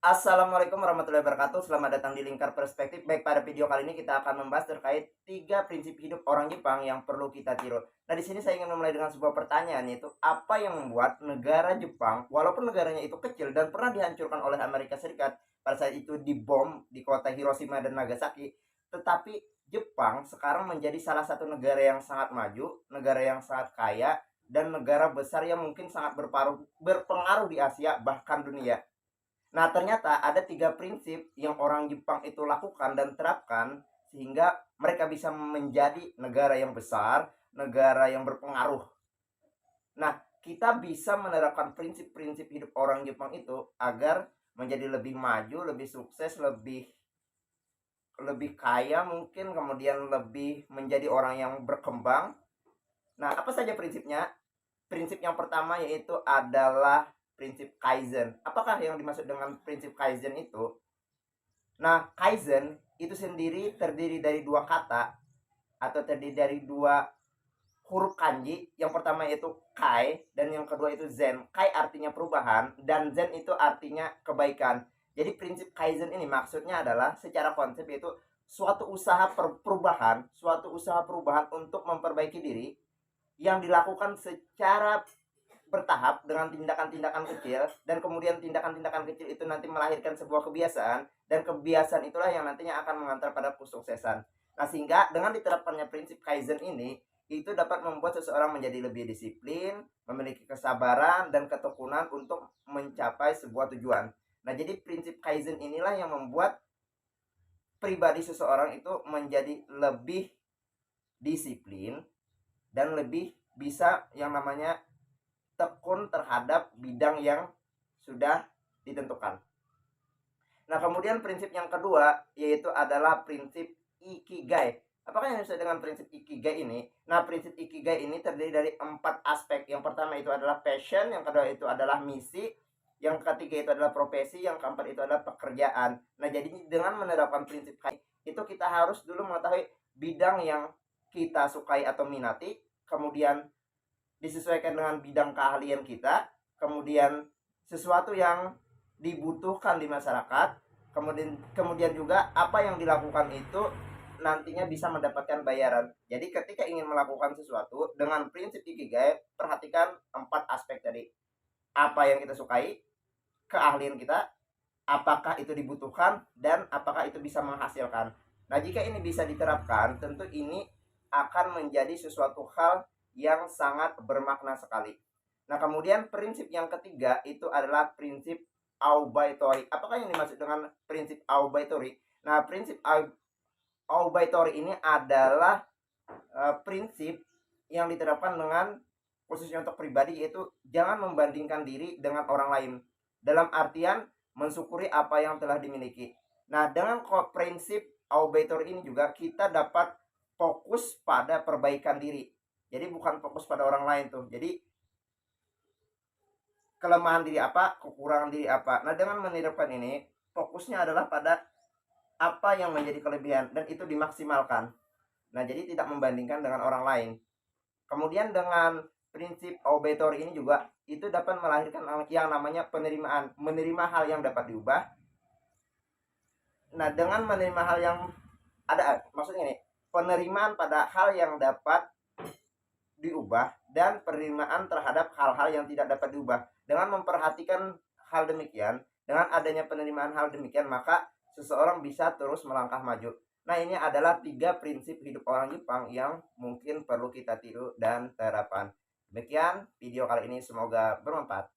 Assalamualaikum warahmatullahi wabarakatuh. Selamat datang di Lingkar Perspektif. Baik, pada video kali ini kita akan membahas terkait 3 prinsip hidup orang Jepang yang perlu kita tiru. Nah, di sini saya ingin memulai dengan sebuah pertanyaan, yaitu apa yang membuat negara Jepang, walaupun negaranya itu kecil dan pernah dihancurkan oleh Amerika Serikat pada saat itu dibom di kota Hiroshima dan Nagasaki, tetapi Jepang sekarang menjadi salah satu negara yang sangat maju, negara yang sangat kaya, dan negara besar yang mungkin sangat berpengaruh di Asia bahkan dunia. Nah, ternyata ada 3 prinsip yang orang Jepang itu lakukan dan terapkan sehingga mereka bisa menjadi negara yang besar, negara yang berpengaruh. Nah, kita bisa menerapkan prinsip-prinsip hidup orang Jepang itu agar menjadi lebih maju, lebih sukses, lebih lebih kaya mungkin, kemudian lebih menjadi orang yang berkembang. Nah, apa saja prinsipnya? Prinsip yang pertama yaitu adalah prinsip Kaizen. Apakah yang dimaksud dengan prinsip Kaizen itu? Nah, Kaizen itu sendiri terdiri dari dua kata atau terdiri dari dua huruf kanji. Yang pertama yaitu Kai dan yang kedua itu Zen. Kai artinya perubahan dan Zen itu artinya kebaikan. Jadi prinsip Kaizen ini maksudnya adalah secara konsep yaitu suatu usaha perubahan untuk memperbaiki diri yang dilakukan secara bertahap dengan tindakan-tindakan kecil, dan kemudian tindakan-tindakan kecil itu nanti melahirkan sebuah kebiasaan, dan kebiasaan itulah yang nantinya akan mengantar pada kesuksesan. Nah, sehingga dengan diterapkannya prinsip Kaizen ini itu dapat membuat seseorang menjadi lebih disiplin, memiliki kesabaran dan ketekunan untuk mencapai sebuah tujuan. Nah, jadi prinsip Kaizen inilah yang membuat pribadi seseorang itu menjadi lebih disiplin dan lebih bisa yang namanya tekun terhadap bidang yang sudah ditentukan. Nah, kemudian prinsip yang kedua yaitu adalah prinsip Ikigai. Apakah yang sesuai dengan prinsip Ikigai ini? Nah, prinsip Ikigai ini terdiri dari 4 aspek. Yang pertama itu adalah passion, yang kedua itu adalah misi, yang ketiga itu adalah profesi, yang keempat itu adalah pekerjaan. Nah, jadi dengan menerapkan prinsip Ikigai itu kita harus dulu mengetahui bidang yang kita sukai atau minati, kemudian disesuaikan dengan bidang keahlian kita, kemudian sesuatu yang dibutuhkan di masyarakat, kemudian juga apa yang dilakukan itu nantinya bisa mendapatkan bayaran. Jadi ketika ingin melakukan sesuatu dengan prinsip Ikigai, perhatikan 4 aspek tadi. Apa yang kita sukai, keahlian kita, apakah itu dibutuhkan, dan apakah itu bisa menghasilkan. Nah, jika ini bisa diterapkan, tentu ini akan menjadi sesuatu hal yang sangat bermakna sekali. Nah, kemudian prinsip yang ketiga itu adalah prinsip Aubaitori. Apakah yang dimaksud dengan prinsip Aubaitori? Nah, prinsip Aubaitori ini adalah prinsip yang diterapkan dengan khususnya untuk pribadi, yaitu jangan membandingkan diri dengan orang lain. Dalam artian mensyukuri apa yang telah dimiliki. Nah, dengan prinsip Aubaitori ini juga kita dapat fokus pada perbaikan diri. Jadi bukan fokus pada orang lain tuh. Jadi kelemahan diri apa, kekurangan diri apa. Nah, dengan menerapkan ini, fokusnya adalah pada apa yang menjadi kelebihan dan itu dimaksimalkan. Nah, jadi tidak membandingkan dengan orang lain. Kemudian dengan prinsip Obetory ini juga itu dapat melahirkan yang namanya penerimaan, menerima hal yang dapat diubah. Nah, dengan menerima hal yang ada, maksudnya ini penerimaan pada hal yang dapat diubah dan penerimaan terhadap hal-hal yang tidak dapat diubah. Dengan memperhatikan hal demikian, dengan adanya penerimaan hal demikian, maka seseorang bisa terus melangkah maju. Nah, ini adalah 3 prinsip hidup orang Jepang yang mungkin perlu kita tiru dan terapkan. Demikian video kali ini, semoga bermanfaat.